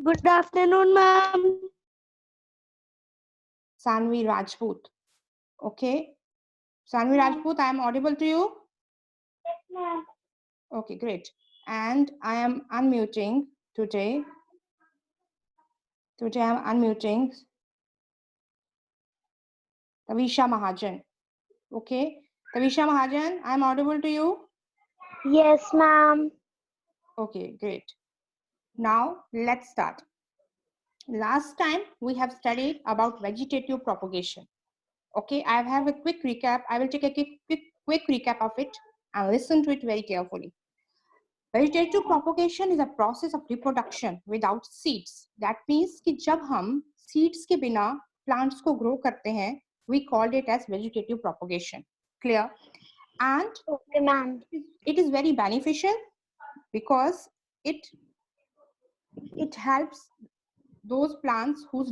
Good afternoon, ma'am. Sanvi Rajput. Okay. Sanvi Rajput, I am audible to you? Yes, ma'am. Okay, great. And I am unmuting today. Today I am unmuting Tavisha Mahajan. Okay. Tavisha Mahajan, I am audible to you? Yes, ma'am. Okay, great. Now let's start. Last time we have studied about vegetative propagation. Okay, I have a quick recap. I will take a quick recap of it and listen to it very carefully. Vegetative propagation is a process of reproduction without seeds. That means कि जब हम seeds के बिना plants को grow करते हैं, we called it as vegetative propagation. Clear? And Okay, ma'am. it is very beneficial because it helps those plants whose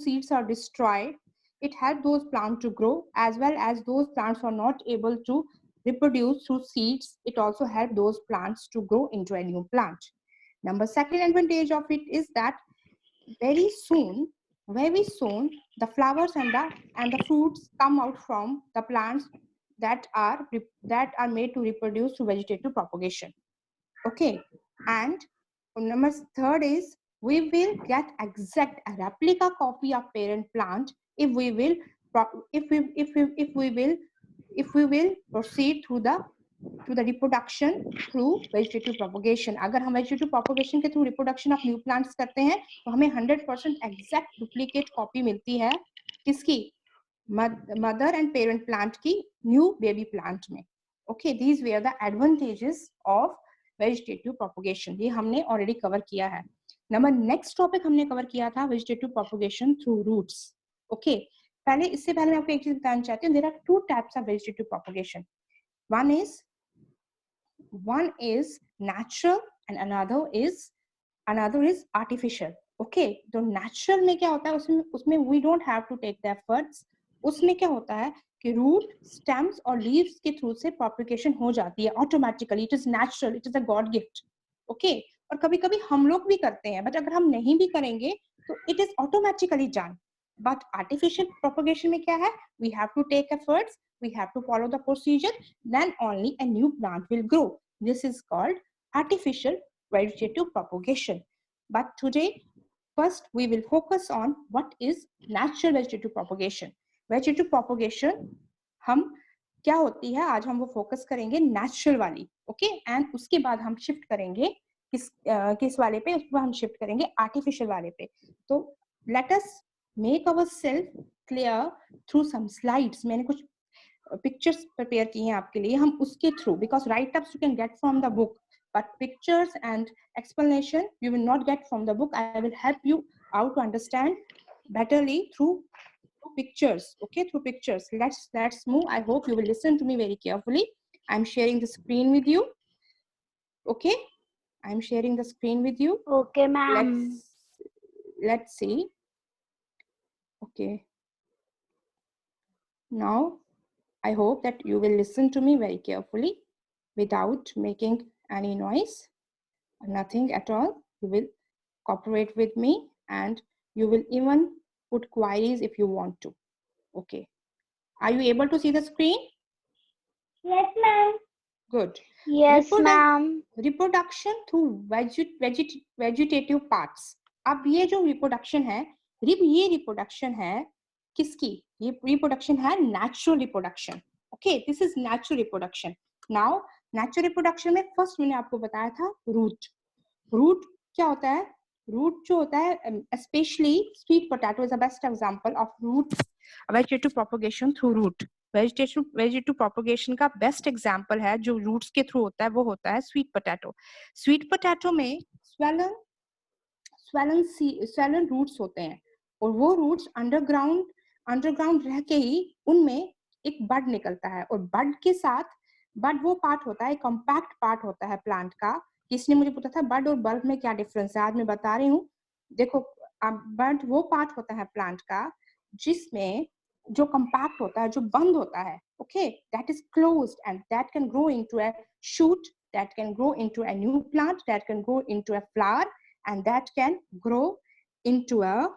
seeds are destroyed. It helps those plants to grow, as well as those plants are not able to reproduce through seeds. It also helps those plants to grow into a new plant. Second advantage of it is that very soon the flowers and the fruits come out from the plants that are made to reproduce through vegetative propagation. Okay, and number third is we will get exact a replica copy of parent plant if we will proceed through the reproduction through vegetative propagation. अगर हम vegetative propagation के through reproduction of new plants करते हैं तो हमें 100% exact duplicate copy मिलती है किसकी mother and parent plant की new baby plant में. Okay, these were the advantages of vegetative propagation. ये हमने already cover किया है. नेक्स्ट टॉपिक हमने कवर किया था vegetative propagation through roots. Okay, इससे पहले मैं आपको एक चीज बताना चाहती हूँ. There are two types of vegetative propagation. One is natural and another is artificial. Okay, तो नेचुरल में क्या होता है, उसमें we don't have to take the efforts. उसमें क्या होता है कि रूट, स्टेम्स और लीव्स के थ्रू से प्रोपगेशन हो जाती है automatically. It is natural, it is a God gift. Okay, और कभी कभी हम लोग भी करते हैं, बट अगर हम नहीं भी करेंगे तो it is automatically done. But artificial propagation में क्या है, we have to take efforts, we have to follow the procedure, then only a new plant will grow. This is called artificial vegetative propagation. But today, first we will focus on what is natural vegetative propagation. Vegetative propagation हम क्या होती है, आज हम वो focus करेंगे natural वाली. Okay, and उसके बाद हम शिफ्ट करेंगे किस वाले पे, उसके बाद हम शिफ्ट करेंगे आर्टिफिशियल वाले पे. तो let us make our self clear through some slides. मैंने कुछ पिक्चर्स प्रिपेयर किए हैं आपके लिए, हम उसके through, because right ups you can get from the book, but pictures and explanation you will not get from the book. I will help you out to understand betterly through pictures. Okay, through pictures. Let's move. I hope you will listen to me very carefully. I'm sharing the screen with you. Okay, I'm sharing the screen with you. Okay, ma'am. Let's see. Okay, now I hope that you will listen to me very carefully without making any noise, nothing at all. You will cooperate with me and you will even put queries if you want to. Okay, are you able to see the screen? Yes, ma'am. Good. Yes, ma'am. Reproduction through vegetative parts. अब ये जो reproduction है, ये reproduction है किसकी? ये reproduction है natural reproduction. Okay, this is natural reproduction. Now natural reproduction में फर्स्ट मैंने आपको बताया था रूट. रूट क्या होता है? रूट जो होता है, specially sweet potato is the best example of root vegetative propagation through root. Vegetative propagation का बेस्ट एग्जांपल है जो रूट्स के थ्रू होता है, वो होता है स्वीट पोटैटो. स्वीट पोटैटो में स्वेलन रूट्स होते हैं और वो रूट्स अंडरग्राउंड रह के ही उनमें एक बड निकलता है. और बड के साथ, बड वो पार्ट होता है, कॉम्पैक्ट पार्ट होता है प्लांट का. किसने मुझे पूछा था बड और बल्ब में क्या डिफरेंस है, आज मैं बता रही हूँ. देखो, बड वो पार्ट होता है प्लांट का जिसमें जो कंपैक्ट होता है, जो बंद होता है. Okay, that is closed end that can grow into a shoot, that can grow into a new plant, that can grow into a flower, and that can grow into a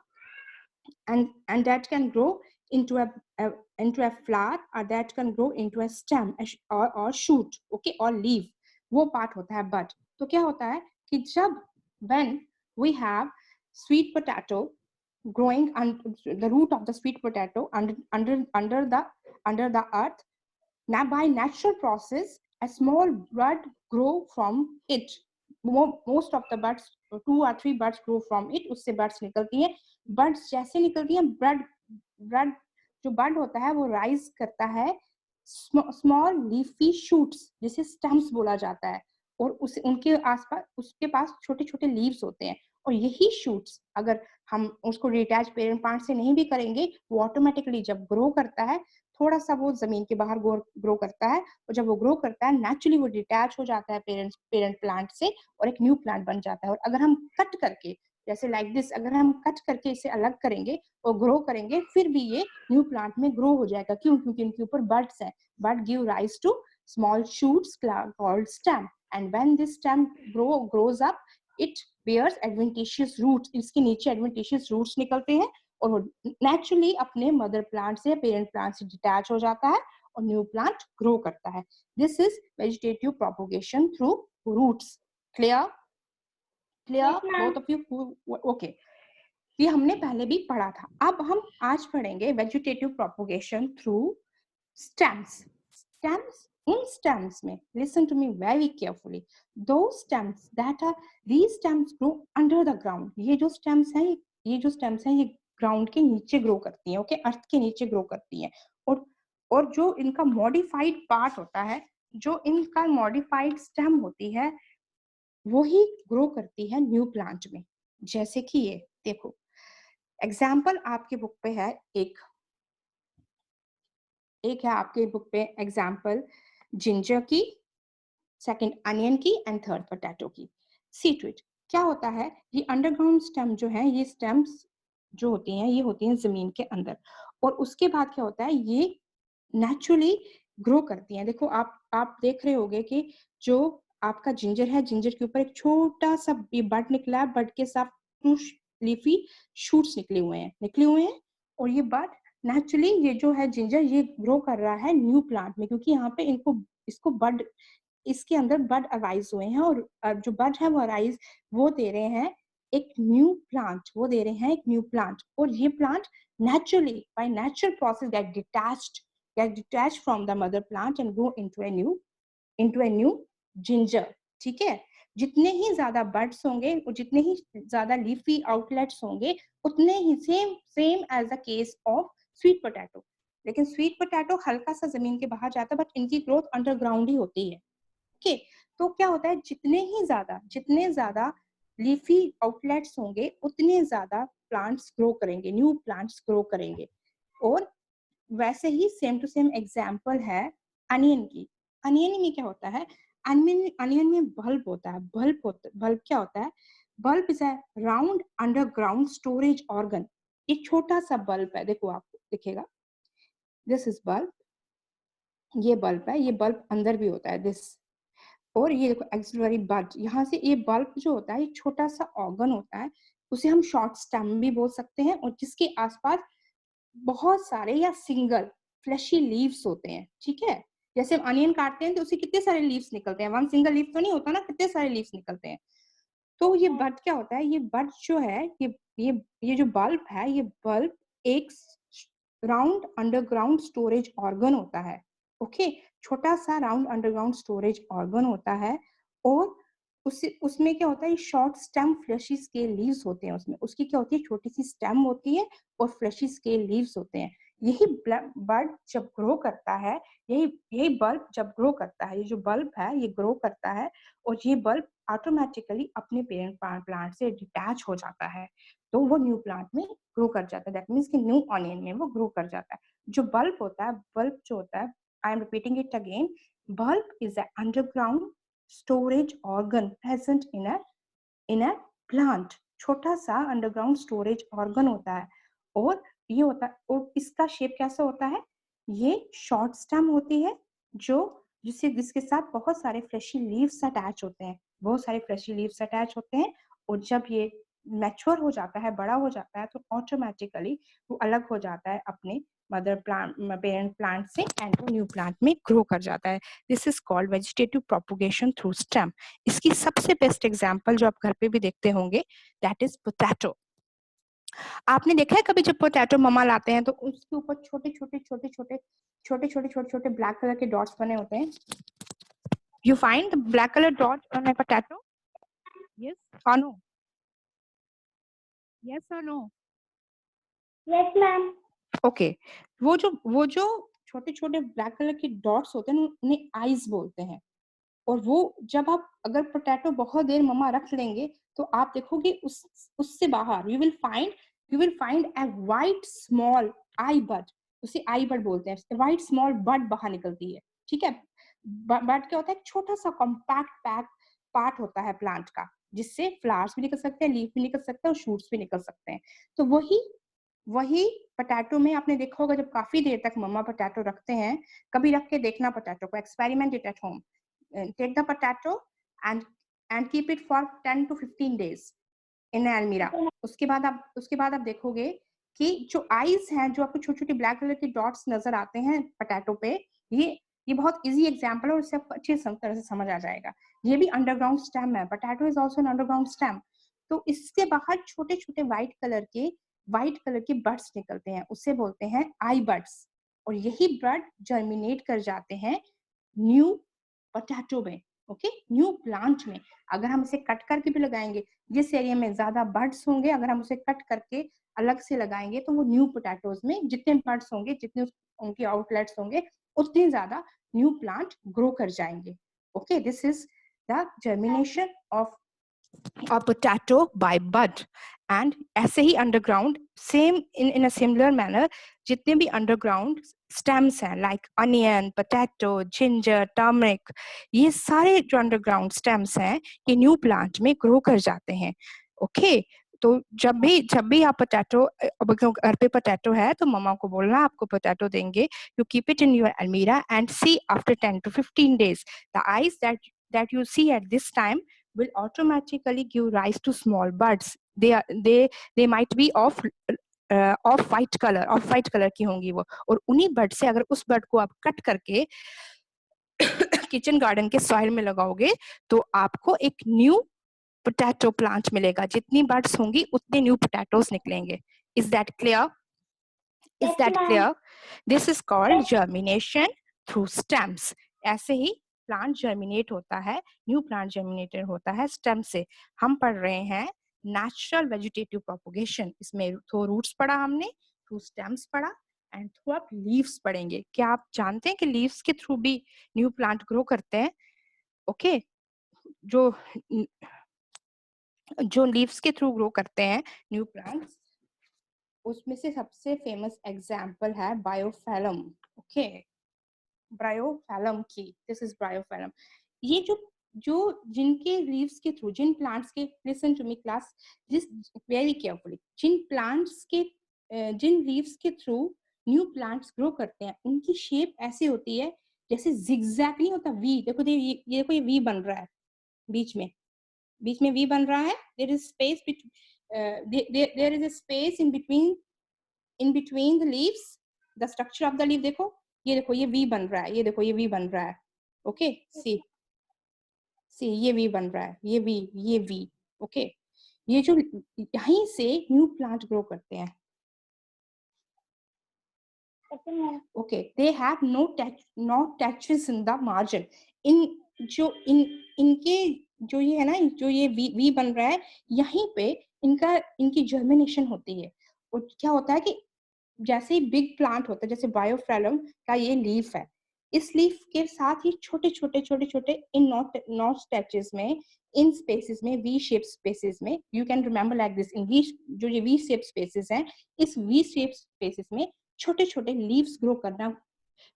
and that can grow into a flower, or that can grow into a stem or shoot, okay, or leaf. वो part होता है bud. तो क्या होता है कि जब when we have sweet potato growing the root of the sweet potato under the earth, now by natural process a small bud grow from it. Most of the buds, 2 or 3 buds grow from it. उससे buds निकलती हैं. Buds जैसे निकलती हैं, bud जो bud होता है वो rise करता है small leafy shoots, जिसे stems बोला जाता है, और उस उनके आसपास उसके पास छोटे छोटे लीव्स होते हैं. और यही शूट्स अगर हम उसको डिटैच पेरेंट प्लांट से नहीं भी करेंगे, वो ऑटोमेटिकली जब ग्रो करता है, थोड़ा सा वो जमीन के बाहर ग्रो करता है, और जब वो ग्रो करता है नेचुरली वो डिटैच हो जाता है पेरेंट प्लांट से और एक न्यू प्लांट बन जाता है. और अगर हम कट करके जैसे लाइक दिस, अगर हम कट करके इसे अलग करेंगे और ग्रो करेंगे, फिर भी ये न्यू प्लांट में ग्रो हो जाएगा. क्यों? क्योंकि इनके ऊपर बड्स हैं. Bud give rise to small shoots called stem, and when this stem grows up it bears adventitious roots. इसके नीचे adventitious roots निकलते हैं और वो नेचुरली अपने मदर प्लांट से पेरेंट प्लांट से डिटैच हो जाता है और न्यू प्लांट ग्रो करता है. This is vegetative propagation through roots. Clear? Yes, ma'am. Both of you? Okay, ये हमने पहले भी पढ़ा था. अब हम आज पढ़ेंगे vegetative propagation through stems. In stems में, listen to me very carefully, those stems that are, these stems grow under the ground. ये जो stems हैं ये ग्राउंड के नीचे ग्रो करती हैं, ओके, अर्थ के नीचे ग्रो करती हैं. और जो इनका मॉडिफाइड पार्ट होता है, जो इनका मॉडिफाइड स्टेम होती है, वो ही ग्रो करती है न्यू प्लांट में. जैसे कि ये देखो एग्जाम्पल आपकी बुक पे है, एक है आपके बुक पे एग्जाम्पल जिंजर की, सेकंड अनियन की, एंड थर्ड पोटैटो की. सी टू इट. क्या होता है, ये अंडरग्राउंड स्टेम जो है, ये स्टेम्स जो होती हैं ये होती हैं जमीन के अंदर, और उसके बाद क्या होता है, ये नेचुरली ग्रो करती हैं. देखो आप देख रहे होंगे कि जो आपका जिंजर है, जिंजर के ऊपर एक छोटा सा बड निकला है, बड के साथ टू लीफी शूट्स निकले हुए हैं, और ये बड नेचुरली ये जो है जिंजर ये ग्रो कर रहा है न्यू प्लांट में, क्योंकि यहाँ पे इसको बड, इसके अंदर बड अराइज हुए हैं, और जो बड है वो अराइज वो दे रहे हैं एक न्यू प्लांट, और ये plant naturally by natural process get detached from the mother plant and grow into a new ginger. ठीक है? जितने ही ज्यादा बड्स होंगे और जितने ही ज्यादा लीफी आउटलेट्स होंगे, उतने ही same as the case of sweet potato. लेकिन स्वीट पोटैटो हल्का सा जमीन के बाहर जाता है, बट इनकी ग्रोथ अंडरग्राउंड ही होती है. ओके, तो क्या होता है, जितने ज्यादा लीफी आउटलेट्स होंगे, उतने ज्यादा प्लांट्स ग्रो करेंगे, न्यू प्लांट्स ग्रो करेंगे. और वैसे ही सेम टू सेम एग्जाम्पल है अनियन की. अनियन में क्या होता है, अनियन में बल्ब होता है. बल्ब क्या होता है, bulb is a round underground storage organ. एक छोटा सा बल्ब है, देखो आपको दिखेगा, दिस इज बल्ब, ये बल्ब है, ये बल्ब अंदर भी होता है दिस. और ये देखो एक्सिलरी बड, यहाँ से ये बल्ब जो होता है ये छोटा सा ऑर्गन होता है, उसे हम शॉर्ट स्टेम भी बोल सकते हैं, और जिसके आसपास बहुत सारे या सिंगल फ्लैशी लीव्स होते हैं. ठीक है, जैसे हम अनियन काटते हैं तो उसे कितने सारे लीव्स निकलते हैं, वन सिंगल लीफ तो नहीं होता ना, कितने सारे लीव्स निकलते हैं. तो ये बड क्या होता है, ये बड जो है, ये जो बल्ब है, ये बल्ब एक राउंड अंडरग्राउंड स्टोरेज ऑर्गन होता है. ओके, छोटा सा राउंड अंडरग्राउंड स्टोरेज ऑर्गन होता है, और उसमें क्या होता है, short stem fleshy scale leaves होते हैं. उसमें उसकी क्या होती है, छोटी सी स्टेम होती है और फ्लैशी स्केल लीव्स होते हैं. यही बड जब ग्रो करता है, यही बल्ब जब ग्रो करता है, ये जो बल्ब है ये ग्रो करता है, और ये बल्ब ऑटोमेटिकली अपने पेरेंट प्लांट से डिटैच हो जाता है, तो वो न्यू प्लांट में ग्रो कर जाता है. दैट मीन्स कि न्यू ऑनियन में वो ग्रो कर जाता है. जो बल्ब होता है, बल्ब जो होता है, I am repeating it again, bulb is an underground storage organ present in a plant. छोटा सा अंडरग्राउंड स्टोरेज ऑर्गन होता है, और ये होता है, और इसका शेप कैसा होता है, ये शॉर्ट स्टेम होती है, जिसके साथ बहुत सारे फ्लैशी लीव्स अटैच होते हैं, और जब ये मैच्योर हो जाता है, बड़ा हो जाता है, तो ऑटोमेटिकली वो अलग हो जाता है अपने मदर प्लांट, पेरेंट प्लांट से, एंड वो न्यू प्लांट में ग्रो कर जाता है। This is called vegetative propagation through stem. इसकी सबसे बेस्ट एग्जांपल जो आप घर पे भी देखते होंगे, दैट इज पोटैटो। आपने देखा है कभी जब पोटैटो ममा लाते हैं तो उसके ऊपर छोटे छोटे छोटे छोटे छोटे छोटे छोटे छोटे ब्लैक कलर के डॉट्स बने होते हैं? You find the black colour dot on a potato? Yes और नो? यस और नो? Yes ma'am. ओके, वो जो छोटे छोटे ब्लैक कलर के डॉट्स होते हैं उन्हें आईज बोलते हैं। और वो जब आप अगर पोटैटो बहुत देर ममा रख लेंगे तो आप देखोगे उससे बाहर you will find a white small eye bud. उसे आई बड बोलते हैं। वाइट स्मॉल बड बाहर निकलती है, ठीक है। बड क्या होता है? एक छोटा सा कॉम्पैक्ट पैक पार्ट होता है प्लांट का, जिससे फ्लावर्स भी निकल सकते हैं, लीफ भी निकल सकते हैं और शूट्स भी निकल सकते हैं। तो वही पोटैटो में आपने देखा होगा, जब काफी देर तक मम्मा पोटैटो रखते हैं, कभी रख के देखना पोटैटो को, experiment it at home. Take the potato and keep it for 10 to 15 days in an almirah. उसके बाद आप देखोगे कि जो आईज हैं, जो आपको छोटी छोटी ब्लैक कलर की डॉट्स नजर आते हैं पोटैटो पे, ये बहुत इजी एग्जांपल है और इससे आपको अच्छी तरह से समझ आ जाएगा। ये भी अंडरग्राउंड स्टेम है, potato is also an underground stem. तो इसके बाहर छोटे छोटे व्हाइट कलर के बड्स निकलते हैं, उसे बोलते हैं आई बड्स। और यही बड जर्मिनेट कर जाते हैं न्यू पोटैटो में, ओके, न्यू प्लांट में। अगर हम इसे कट करके भी लगाएंगे, जिस एरिया में ज्यादा बर्ड्स होंगे, अगर हम उसे कट करके अलग से लगाएंगे तो वो न्यू पोटैटोज में जितने बर्ड्स होंगे, जितने उनके आउटलेट्स होंगे, उतने ज्यादा न्यू प्लांट ग्रो कर जाएंगे। Okay, this is the germination of a potato by bud। and ऐसे ही underground same in a similar manner जितने भी अंडरग्राउंड स्टेम्स हैं, like onion, potato, ginger, turmeric, ये सारे जो अंडरग्राउंड स्टेम्स हैं, ये न्यू प्लांट में ग्रो कर जाते हैं। ओके, तो जब भी आप पोटैटो, घर पे पोटैटो है तो मम्मा को बोलना आपको पोटैटो देंगे, you keep it in your अलमीरा and C after 10 to 15 days the eyes that you see at this time will automatically give rise to small buds। they might be of white colour की होंगी वो। और उन्हीं बड से अगर उस बड को आप कट करके किचन गार्डन के सॉइल में लगाओगे तो आपको एक न्यू पोटैटो प्लांट मिलेगा। जितनी बड्स होंगी उतने न्यू पोटैटोज निकलेंगे। Is that clear? Is yes that ma'am. Clear? This is called germination through stems. ऐसे ही प्लांट जर्मिनेट होता है, न्यू प्लांट जर्मिनेटेड होता है स्टेम से। हम पढ़ रहे हैं नेचुरल वेजिटेटिव प्रोपोगेशन। इसमें थ्रू रूट्स पढ़ा हमने, थ्रू स्टेम्स पढ़ा, एंड थ्रू आप लीव्स पढ़ेंगे। क्या आप जानते हैं कि लीव्स के थ्रू भी न्यू प्लांट ग्रो करते हैं? ओके, जो जो लीव्स के थ्रू ग्रो करते हैं न्यू प्लांट्स, उसमें से सबसे फेमस एग्जाम्पल है बायोफेलम। ओके, ब्रायोफेलम की, दिस इज ब्रायोफेलम। ये जो जो जिनके लीव्स के थ्रू, जिन प्लांट्स के, listen to me class, this very carefully, जिन लीव्स के थ्रू न्यू प्लांट्स ग्रो करते हैं, उनकी शेप ऐसी होती है जैसे जिगजैग नहीं होता, वी। देखो ये देखो, ये वी बन रहा है, बीच में वी बन रहा है। There is space there is a space in between the leaves, the structure of the leaf. देखो ये वी बन रहा है, ये देखो ये वी बन रहा है। ओके, सी ये वी बन रहा है, ये वी। ओके, ये जो यहीं से न्यू प्लांट ग्रो करते हैं। Okay, they have no touches in the margin. इनके जो ये है ना, जो ये वी बन रहा है, यहीं पे इनकी जर्मिनेशन होती है। और क्या होता है कि जैसे बिग प्लांट होता है, जैसे बायोफेलम का ये लीफ है, इस लीफ के साथ ही छोटे छोटे छोटे छोटे इन नॉट स्टैचेस में, इन स्पेसेस में, वी शेप स्पेसेस में, you can remember like this in V, जो ये वी शेप स्पेसेस हैं, इस वी शेप स्पेसेस में छोटे छोटे लीव्स ग्रो करना,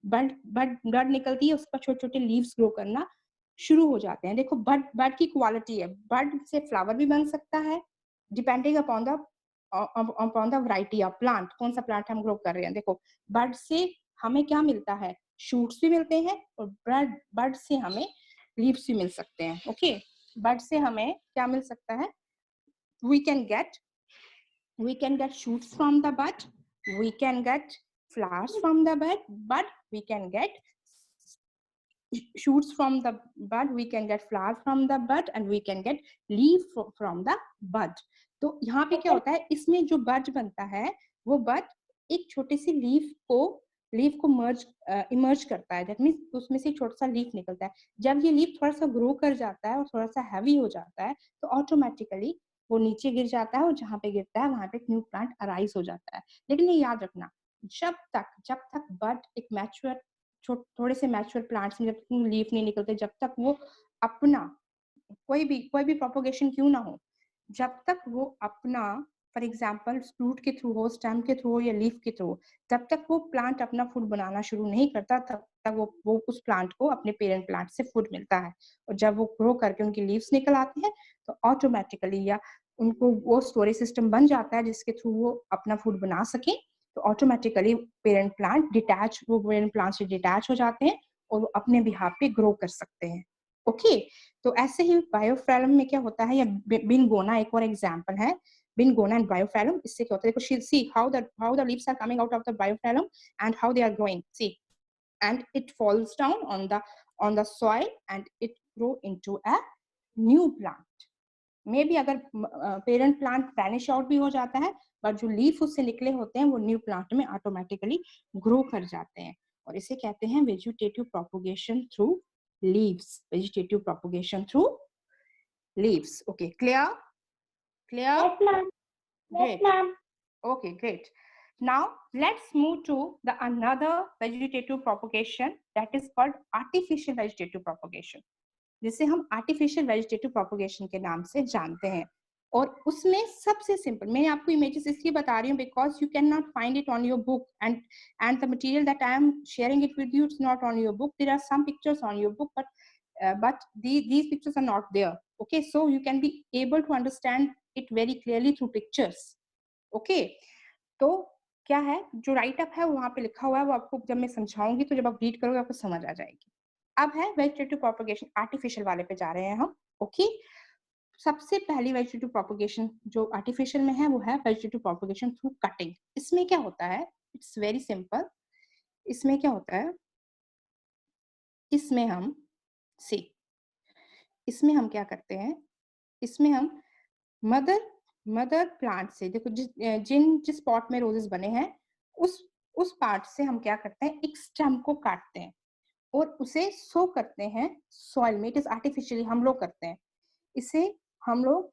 बड निकलती है, उस पर छोटे छोटे लीव्स ग्रो करना शुरू हो जाते हैं। देखो बड की क्वालिटी है, बड से फ्लावर भी बन सकता है, depending upon the variety of plant, कौन सा प्लांट हम ग्रो कर रहे हैं। देखो, बड से हमें क्या मिलता है? शूट्स भी मिलते हैं, और बड से हमें लीव्स भी मिल सकते हैं। ओके, बड से हमें क्या मिल सकता है? we can get shoots from the bud, we can get flowers from the bud, we can get shoots from the bud, we can get flower from the bud, and we can get leaf from the bud. तो यहाँ पे क्या होता है, इसमें जो बड बनता है वो बड एक छोटे से लीफ को इमर्ज करता है, दैट मीन्स उसमें से एक छोटा सा लीफ निकलता है। जब ये लीफ थोड़ा सा ग्रो कर जाता है और थोड़ा सा हैवी हो जाता है तो ऑटोमेटिकली वो नीचे गिर जाता है, और जहाँ पे गिरता है वहां पे एक न्यू प्लांट अराइज हो जाता है। लेकिन ये याद रखना, जब तक बड एक मैच्योर थोड़े से मैच्योर प्लांट्स में जब तक लीफ नहीं निकलते, जब तक वो अपना कोई भी प्रोपोगेशन क्यों ना हो, जब तक वो अपना फॉर एग्जांपल रूट के थ्रू हो, स्टेम के थ्रू हो या लीफ के थ्रू, जब तक वो प्लांट अपना फूड बनाना शुरू नहीं करता तब तक वो उस प्लांट को अपने पेरेंट प्लांट से फूड मिलता है। और जब वो ग्रो करके उनकी लीव्स निकल आती हैं तो ऑटोमेटिकली या उनको वो स्टोरेज सिस्टम बन जाता है जिसके थ्रू वो अपना फूड बना सके, तो ऑटोमेटिकली पेरेंट प्लांट से डिटैच हो जाते हैं और वो अपने बिहाफ पे ग्रो कर सकते हैं। ओके, तो ऐसे ही बायोफैलम में क्या होता है, या बिनगोना एक और एग्जांपल है, बिनगोना एंड बायोफैलम। इससे क्या होता है, देखो see how the leaves are coming out of the bryophyllum and how they are growing, see, and it falls down on the soil and it grow into a new plant. May be अगर parent plant vanish out भी हो जाता है, but जो leaf उससे निकले होते हैं वो न्यू प्लांट में ऑटोमेटिकली ग्रो कर जाते हैं, और इसे कहते हैं vegetative propagation through leaves, vegetative propagation through leaves. Okay, clear? Yes, ma'am. Yes, Great. ma'am. Okay, great. Now let's move to the another vegetative propagation that is called artificial vegetative propagation, जिसे हम artificial vegetative propagation के नाम से जानते हैं। और उसमें सबसे सिंपल, मैं आपको इमेजेस इसलिए बता रही हूँ because you can not find it on your book, and the material that I am sharing it with you, it's not on your book, there are some pictures on your book but these pictures are not there. Okay, so you can be able to understand it very clearly through pictures. Okay, तो क्या है, जो right up है वहां पे लिखा हुआ है, वो आपको जब मैं समझाऊंगी तो जब आप रीड करोगे आपको समझ आ जाएगी। अब है वेजिटेटिव प्रोपोगेशन, आर्टिफिशियल वाले पे जा रहे हैं हम। ओके, सबसे पहली वेजिटेटिव प्रोपोगेशन जो आर्टिफिशियल में है वो है वेजिटेटिव प्रोपोगेशन थ्रू कटिंग। इसमें क्या होता है, इट्स वेरी सिंपल। इसमें क्या होता है, इसमें हम सी इसमें हम क्या करते हैं, इसमें हम मदर प्लांट से, देखो जिस पॉट में रोजेस बने हैं उस पार्ट से हम क्या करते हैं, एक स्टेम को काटते हैं और उसे सो करते हैं सॉइल में। इट इज आर्टिफिशियली हम लोग करते हैं इसे, हम लोग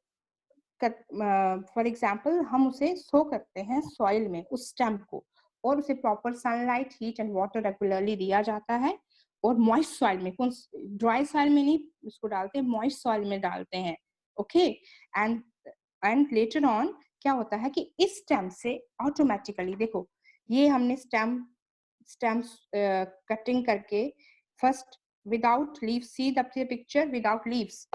फॉर एग्जाम्पल हम उसे सो करते हैं सॉइल में उस स्टेम को, और उसे proper sunlight, heat and water regularly दिया जाता है। और मॉइस्ट सॉइल में, कौन ड्राई सॉइल में नहीं उसको डालते, मॉइस्ट सॉइल में डालते हैं। ओके, एंड लेटर ऑन क्या होता है कि इस स्टेम से ऑटोमेटिकली, देखो ये हमने स्टेम्स कटिंग करके first without leaves, see the picture without leaves,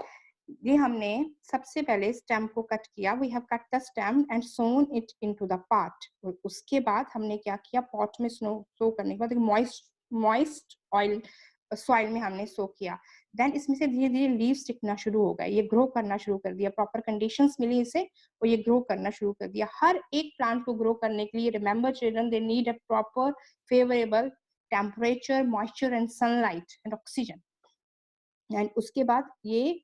ये हमने सबसे पहले स्टेम को कट किया, we have cut the stem and sown it into the pot. उसके बाद हमने क्या किया, पॉट में सो करने के बाद मॉइस्ट ऑयल सॉइल में हमने सो किया, देन इसमें से धीरे धीरे लीव्स दिखना शुरू हो गए, ये ग्रो करना शुरू कर दिया, प्रॉपर कंडीशंस मिली इसे और ये ग्रो करना शुरू कर दिया। हर एक प्लांट को ग्रो करने के लिए, remember children, they need a proper favourable temperature, moisture and sunlight and oxygen. And उसके बाद ये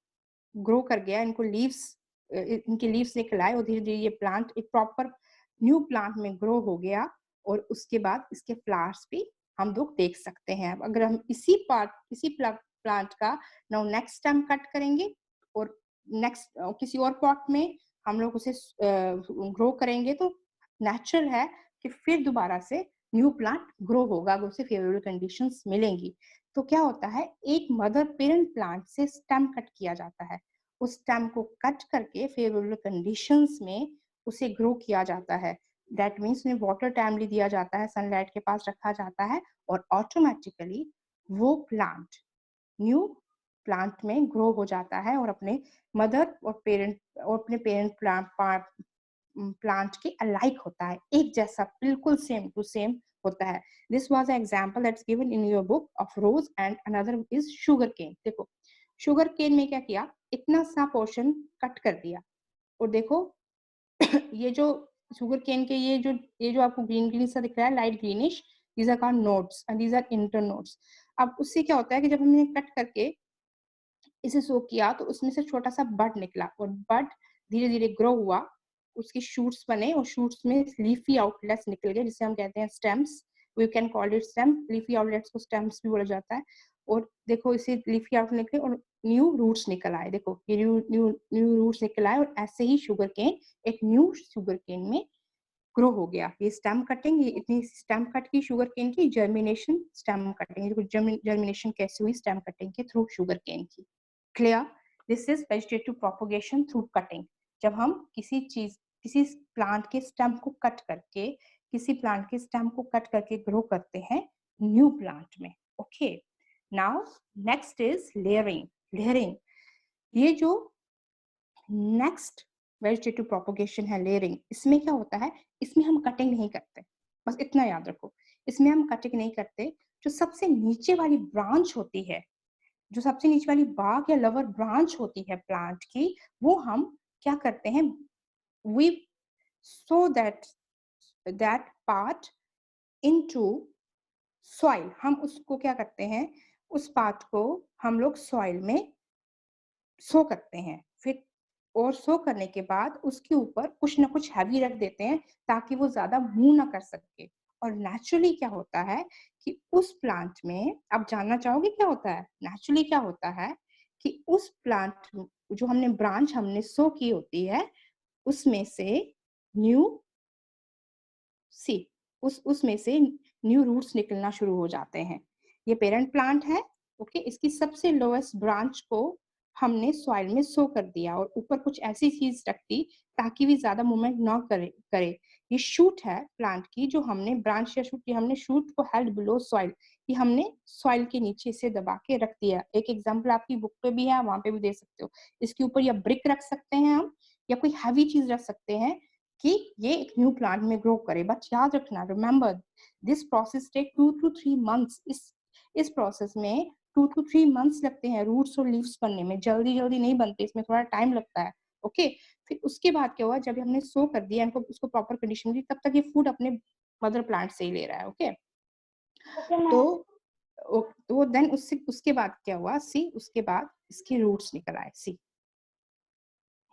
ग्रो कर गया, इनको इनके लीव्स निकल आए और धीरे धीरे ये प्लांट एक प्रॉपर न्यू प्लांट में ग्रो हो गया, और उसके बाद इसके फ्लावर्स भी हम लोग देख सकते हैं। अगर हम इसी प्लांट का नाउ नेक्स्ट टाइम कट करेंगे और नेक्स्ट किसी और पॉट में हम लोग उसे ग्रो करेंगे, तो नेचुरल है कि फिर दोबारा से न्यू प्लांट ग्रो होगा अगर उसे फेवरेबल कंडीशंस मिलेंगी। तो क्या होता है, एक मदर पेरेंट प्लांट से स्टेम कट किया जाता है, उस स्टेम को कट करके फेवरेबल कंडीशंस में उसे ग्रो किया जाता है। दैट मीन्स उन्हें वाटर टाइमली दिया जाता है, सनलाइट के पास रखा जाता है, और ऑटोमेटिकली वो प्लांट न्यू प्लांट में ग्रो हो जाता है और अपने मदर और अपने पेरेंट प्लांट के अलाइक होता है, एक जैसा, बिल्कुल सेम टू सेम होता है। This was an example that's given in your book of rose and another is sugar cane. देखो शुगर केन में क्या किया, इतना सा पोर्शन कट कर दिया और देखो ये जो शुगर केन के ये जो आपको ग्रीन ग्रीन सा दिख रहा है, light greenish, these are called nodes and these are internodes. अब उससे क्या होता है कि जब हमने कट करके इसे सो किया तो उसमें से छोटा सा बड निकला और बड धीरे धीरे ग्रो हुआ, उसके शूट्स बने और शूट्स में लीफी आउटलेट्स निकल गए जिसे हम कहते हैं stems. We can call it stem, leafy outlets को स्टेम्स भी बोला जाता है। और देखो इसे लीफी आउटलेट निकले और न्यू रूट्स निकल आए, देखो ये न्यू न्यू न्यू रूट्स निकल आए और ऐसे ही शुगर केन एक न्यू शुगर केन में ग्रो हो गया। ये स्टेम कटिंग, ये इतनी स्टेम कट की शुगर केन की, जर्मिनेशन स्टेम कटिंग, जर्मिनेशन कैसे हुई स्टेम कटिंग के थ्रू शुगर केन की। Clear? This is vegetative propagation through cutting. जब हम किसी प्लांट के स्टेम को कट करके ग्रो करते हैं न्यू प्लांट में। Okay, now next is layering. Layering, ये जो नेक्स्ट वेजिटेटिव प्रोपोगेशन है लेयरिंग, इसमें क्या होता है, इसमें हम कटिंग नहीं करते, बस इतना याद रखो, इसमें हम कटिंग नहीं करते। जो सबसे नीचे वाली ब्रांच होती है, जो सबसे नीचे वाली बाग या लवर ब्रांच होती है प्लांट की, वो हम क्या करते हैं, we sow that part into soil. हम उसको क्या करते हैं, उस पार्ट को हम लोग सॉइल में सो करते हैं। फिर और सो करने के बाद उसके ऊपर कुछ ना कुछ हैवी रख देते हैं ताकि वो ज्यादा मूव ना कर सके। और नेचुरली क्या होता है कि उस प्लांट में, आप जानना चाहोगे क्या होता है, नेचुरली क्या होता है कि उस प्लांट जो हमने ब्रांच हमने सो की होती है उसमें से न्यू सी उसमें से न्यू रूट्स निकलना शुरू हो जाते हैं। ये पेरेंट प्लांट है, ओके, इसकी सबसे लोएस्ट ब्रांच को हमने सॉइल में सो कर दिया और ऊपर कुछ ऐसी चीज रख दी ताकि भी ज्यादा मूवमेंट ना करे। ये शूट है प्लांट की, जो हमने ब्रांच या शूट, हमने शूट को हेल्ड बिलो सॉइल, ये हमने सॉइल के नीचे से दबा के रख दिया। एक एग्जांपल आपकी बुक पे भी है, वहां पे भी दे सकते हो। इसके ऊपर या ब्रिक रख सकते हैं हम, या कोई हैवी चीज रख सकते हैं कि ये एक न्यू प्लांट में ग्रो करे। बट याद रखना, remember this process take 2 to 3 months। इस प्रोसेस में 2 to 3 months लगते हैं रूट्स और लीव्स बनने में, जल्दी जल्दी नहीं बनते, इसमें थोड़ा टाइम लगता है। ओके, फिर उसके बाद क्या हुआ, जब हमने सो कर दिया इनको, उसको प्रॉपर कंडीशन दी, तब तक ये फूड अपने मदर प्लांट से ही ले रहा है। ओके, ओके तो मैम। तो देन उसके बाद क्या हुआ, सी उसके बाद इसके रूट्स निकल आए। सी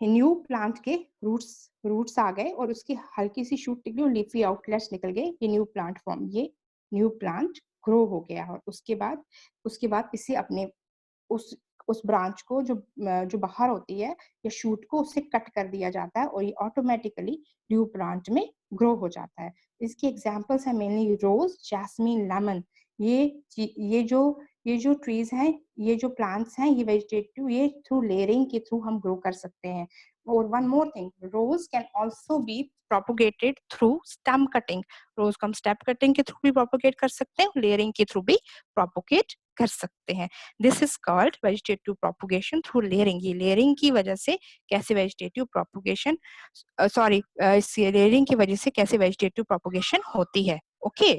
न्यू प्लांट के रूट्स आ गए और उसकी हल्की सी शूट निकली और लीफी आउटलेट्स निकल गए, ये न्यू प्लांट फॉर्म, ये न्यू प्लांट ग्रो हो गया। और उसके बाद इसे अपने उस उस ब्रांच को जो बाहर होती है या शूट को, उससे कट कर दिया जाता है और ये ऑटोमेटिकली न्यू प्लांट में ग्रो हो जाता है। इसके एग्जांपल्स है मेनली रोज, जैस्मीन, लेमन। ये जो ये जो ट्रीज हैं, ये जो प्लांट्स हैं, ये वेजिटेटिव, ये थ्रू लेयरिंग के थ्रू हम ग्रो कर सकते हैं। और one more thing, rose can also be propagated through stem cutting. Rose को हम स्टेम कटिंग के थ्रू भी प्रोपोगेट कर सकते हैं, लेयरिंग के थ्रू भी प्रोपोगेट कर सकते हैं। This is called vegetative propagation through layering. ये लेयरिंग की वजह से कैसे वेजिटेटिव प्रोपोगेशन, सॉरी, इस लेयरिंग की वजह से कैसे वेजिटेटिव प्रोपोगेशन होती है। ओके,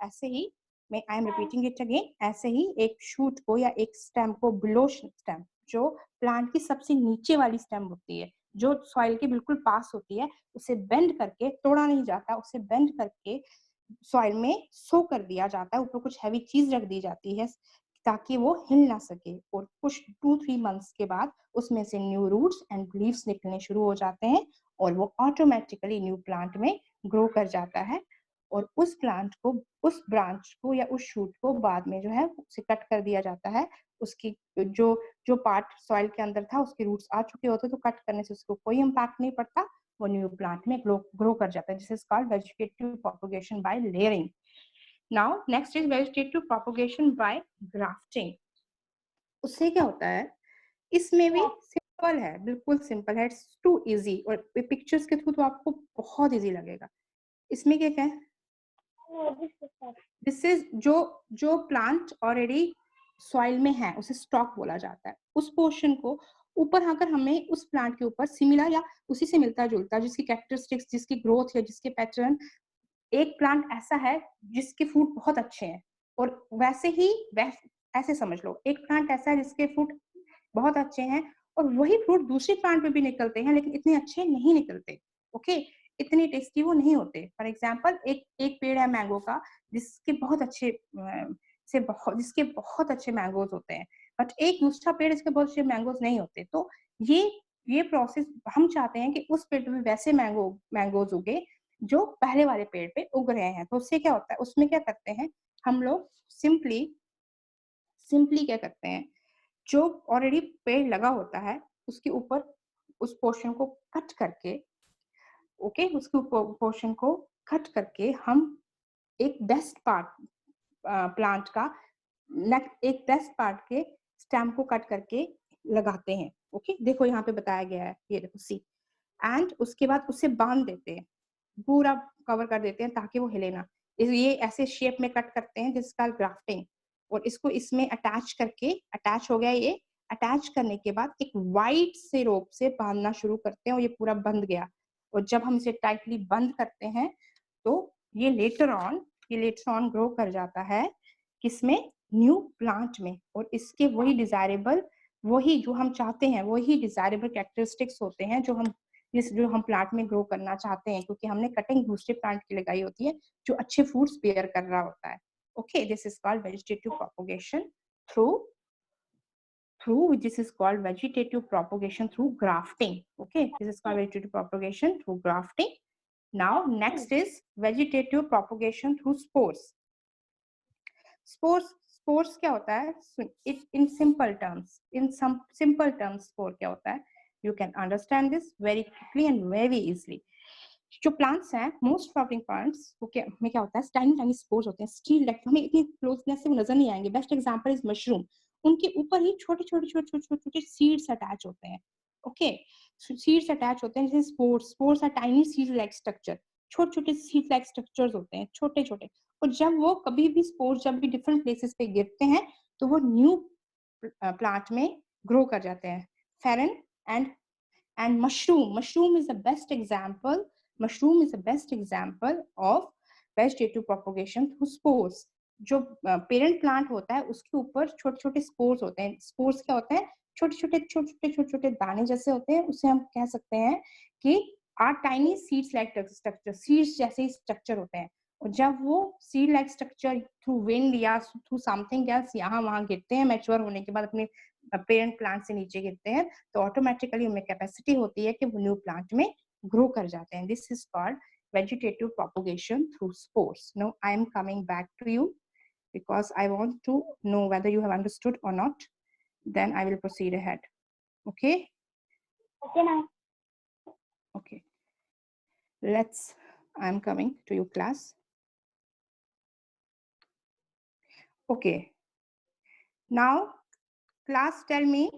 ऐसे ही मैं I am repeating it again, ऐसे ही एक शूट को या एक स्टेम को बिलो स्टेम, जो प्लांट की सबसे नीचे वाली स्टेम होती है, जो सॉइल के बिल्कुल पास होती है, उसे बेंड करके, तोड़ा नहीं जाता, उसे बेंड करके सॉइल में सो कर दिया जाता है, ऊपर कुछ हैवी चीज रख दी जाती है ताकि वो हिल ना सके। और कुछ 2-3 मंथ्स के बाद उसमें से न्यू रूट्स एंड लीव्स निकलने शुरू हो जाते हैं और वो ऑटोमेटिकली न्यू प्लांट में ग्रो कर जाता है। और उस प्लांट को, उस ब्रांच को या उस शूट को बाद में जो है उसे कट कर दिया जाता है। उसकी जो जो पार्ट सॉइल के अंदर था, उसके रूट्स आ चुके होते तो कट करने से उसको कोई इम्पैक्ट नहीं पड़ता, वो न्यू प्लांट में ग्रो कर जाता है। This is called vegetative propagation by layering. Now next is vegetative propagation by grafting. उससे क्या होता है, इसमें भी सिंपल है, बिल्कुल सिंपल है, इट्स टू इजी, और पिक्चर्स के थ्रू तो आपको बहुत इजी लगेगा। इसमें क्या क्या है, दिस इज जो प्लांट ऑलरेडी सॉइल में है उसे स्टॉक बोला जाता है। उस पोर्शन को ऊपर अगर हमें उस प्लांट के ऊपर सिमिलर या उसी से मिलता जुलता, जिसकी कैरेक्टरिस्टिक्स, जिसकी ग्रोथ या जिसके पैटर्न, एक प्लांट ऐसा है जिसके फ्रूट बहुत अच्छे हैं, और वैसे ही ऐसे समझ लो, एक प्लांट ऐसा है जिसके फ्रूट बहुत अच्छे हैं और वही फ्रूट दूसरे प्लांट पे भी निकलते हैं लेकिन इतने अच्छे नहीं निकलते। ओके, इतने टेस्टी वो नहीं होते। फॉर एग्जाम्पल एक पेड़ है मैंगो का जिसके बहुत अच्छे जिसके बहुत अच्छे मैंगोज होते हैं, बट एक दूसरा पेड़ जिसके बहुत अच्छे मैंगोज नहीं होते। तो ये प्रोसेस हम चाहते हैं कि उस पेड़ पे वैसे मैंगोज उगे जो पहले वाले पेड़ पे उग रहे हैं। तो उससे क्या होता है, उसमें क्या करते हैं हम लोग, सिंपली क्या करते हैं, जो ऑलरेडी पेड़ लगा होता है उसके ऊपर उस पोर्शन को कट करके, ओके, उसके पोर्शन को कट करके हम एक बेस्ट पार्ट प्लांट का एक बेस्ट पार्ट के स्टेम को कट करके लगाते हैं। ओके, देखो यहाँ पे बताया गया है, ये देखो सी। एंड उसके बाद उसे बांध देते हैं, पूरा कवर कर देते हैं ताकि वो हिले ना। ये ऐसे शेप में कट करते हैं जिसका ग्राफ्टिंग, और इसको इसमें अटैच करके, अटैच हो गया ये, अटैच करने के बाद एक वाइट से रोप से बांधना शुरू करते हैं और ये पूरा बंध गया। और जब हम इसे टाइटली बंद करते हैं तो ये लेटर ऑन ग्रो कर जाता है किसमें, न्यू प्लांट में। और इसके वही डिजायरेबल, वही जो हम चाहते हैं, वही डिजायरेबल कैरेक्टरिस्टिक्स होते हैं जो हम प्लांट में ग्रो करना चाहते हैं, क्योंकि हमने कटिंग दूसरे प्लांट की लगाई होती है जो अच्छे फ्रूट्स बेयर कर रहा होता है। Okay, this is called vegetative propagation through grafting. Okay, this is called vegetative propagation through grafting. Now next is vegetative propagation through spores. Spores क्या होता है, in simple terms, spore क्या होता है, you can understand this very quickly and very easily. जो plants हैं, most flowering plants में क्या होता है, टाइनी टाइनी स्पोर्स होते हैं, स्टील लाइक, हमें इतनी क्लोजनेस से वो नजर नहीं आएंगे। बेस्ट एग्जांपल इज मशरूम, उनके ऊपर ही छोटे छोटे छोटे छोटे छोटे छोटे सीड्स अटैच होते हैं। ओके, सीड्स अटैच होते हैं, जैसे spores are tiny seed like structure, छोटे छोटे सीड लाइक स्ट्रक्चर्स होते हैं, छोटे छोटे। और जब वो कभी भी स्पोर्स जब भी डिफरेंट प्लेसेस पे गिरते हैं तो वो न्यू प्लांट में ग्रो कर जाते हैं। फेरन and mushroom is the best example of vegetative propagation through spores. जो पेरेंट प्लांट होता है उसके ऊपर छोटे छोटे स्पोर्स होते हैं। स्पोर्स क्या होते हैं, छोटे छोटे दाने जैसे होते हैं, उसे हम कह सकते हैं कि are tiny seeds like structure, seeds जैसे ही स्ट्रक्चर होते हैं। और जब वो seed like structure through wind या थ्रू समथिंग एल्स यहाँ वहां गिरते हैं, मैच्योर होने के बाद अपने पेरेंट प्लांट से नीचे गिरते हैं, तो ऑटोमेटिकली उनमें कैपेसिटी होती है कि वो न्यू प्लांट में ग्रो कर जाते हैं। This is called vegetative propagation through spores. Now I am coming back to you because I want to know whether you have understood or not. Then I will proceed ahead. Okay? Okay, ma'am. Okay. I am coming to you, class. Okay. Now, class, tell me.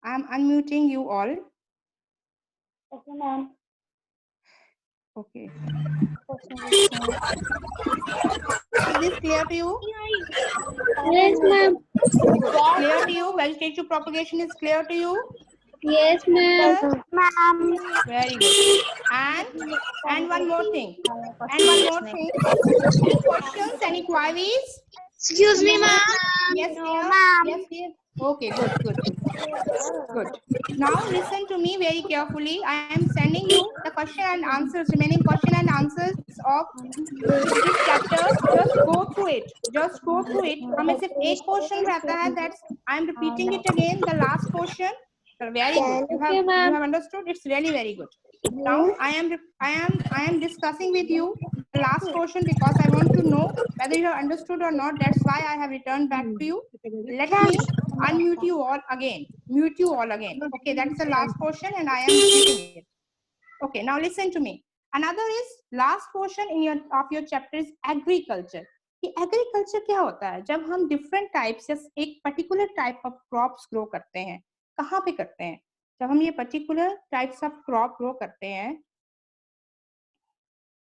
I am unmuting you all. Okay, ma'am. Okay. Is this clear to you? Yes, ma'am. Clear to you? Vegetative propagation is clear to you? Yes, ma'am. Yes, ma'am. Very good. And one more thing. Any questions? Any queries? Excuse me, ma'am. Yes, No, dear. ma'am. Yes, dear. Okay, good. Now listen to me very carefully. I am sending you the remaining question and answers of this chapter. Just go through it. हमें सिर्फ एक question रहता है, that's I am repeating it again, the last question. Very good. You have understood. It's really very good. Now I am discussing with you the last portion because I want to know whether you have understood or not. That's why I have returned back to you. Let me unmute you all again. Mute you all again. Okay, that's the last portion and I am repeating it. Okay, now listen to me. Another is last portion of your chapter is agriculture. कि agriculture क्या होता है, जब हम different types या एक particular type of crops grow करते हैं। कहाँ पे करते हैं, जब हम ये particular types of crop grow करते हैं।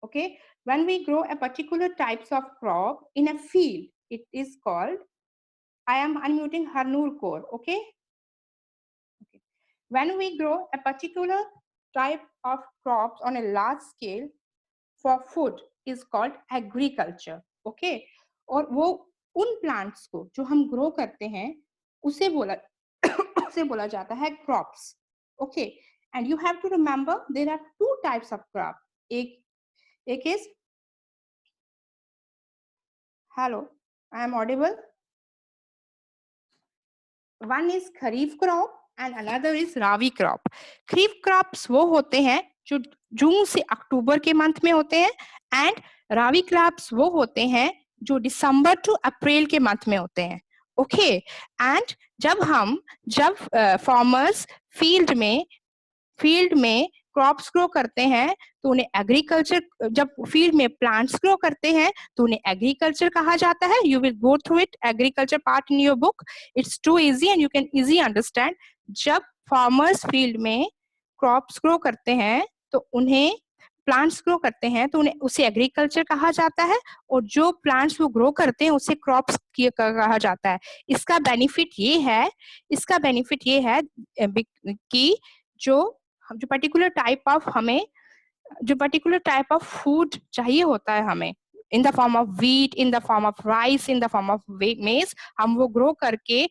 Okay, when we grow a particular types of crop in a field, it is called, I am unmuting Harnoor Kaur. Okay, when we grow a particular type of crops on a large scale for food is called agriculture. Okay, और वो उन plants को जो हम grow करते हैं उसे बोला जाता है crops. Okay, And you have to remember there are two types of crop. एक is, hello, I am audible? One is kharif crop and another is rabi crop. Kharif crops वो होते हैं जो जून से अक्टूबर के मंथ में होते हैं, एंड रावी क्रॉप्स वो होते हैं जो दिसंबर टू अप्रैल के मंथ में होते हैं. ओके, एंड जब फार्मर्स फील्ड में क्रॉप्स ग्रो करते हैं तो उन्हें एग्रीकल्चर, जब फील्ड में प्लांट्स ग्रो करते हैं तो उन्हें एग्रीकल्चर कहा जाता है. You will go through it, agriculture part in your book. It's too easy and you can easy understand. जब फार्मर्स फील्ड में क्रॉप्स ग्रो करते हैं तो उन्हें प्लांट्स ग्रो करते हैं तो उन्हें उसे एग्रीकल्चर कहा जाता है, और जो प्लांट्स वो ग्रो करते हैं उसे क्रॉप्स कहा जाता है. इसका बेनिफिट ये है कि जो पर्टिकुलर टाइप ऑफ फूड चाहिए होता है हमें, in the form of wheat, in the form of rice, in the form of मेज, हम वो ग्रो करके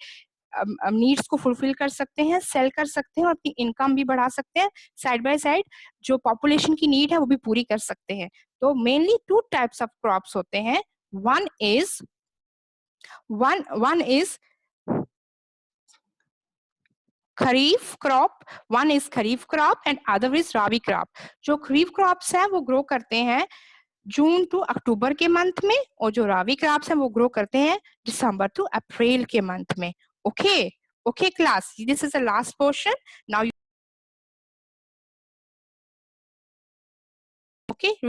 नीड्स को फुलफिल कर सकते हैं, सेल कर सकते हैं और अपनी इनकम भी बढ़ा सकते हैं. साइड बाय साइड जो पॉपुलेशन की नीड है वो भी पूरी कर सकते हैं. तो mainly two types of crops होते हैं. one is kharif crop, one is kharif crop and other is rabi crop. जो खरीफ क्रॉप्स है वो ग्रो करते हैं जून टू अक्टूबर के मंथ में, और जो राबी क्रॉप्स हैं वो ग्रो करते हैं दिसंबर टू अप्रैल के मंथ में. Okay class, this is the last portion. Now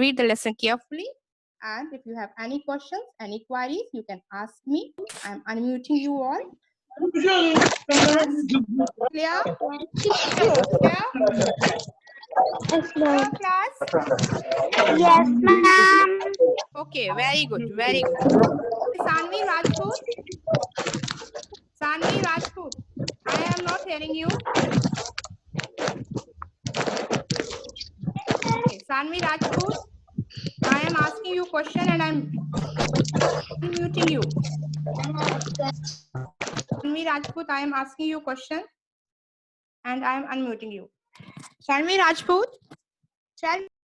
read the lesson carefully, and if you have any questions, any queries, you can ask me. I'm unmuting you all. Clear? Class? Yes, ma'am. Okay, very good. Sanvi Rajput, I am not hearing you. Okay, Sanvi Rajput, I am asking you question and I'm unmuting you. Sanvi Rajput, I am asking you question and I am unmuting you. Sanvi Rajput, tell me.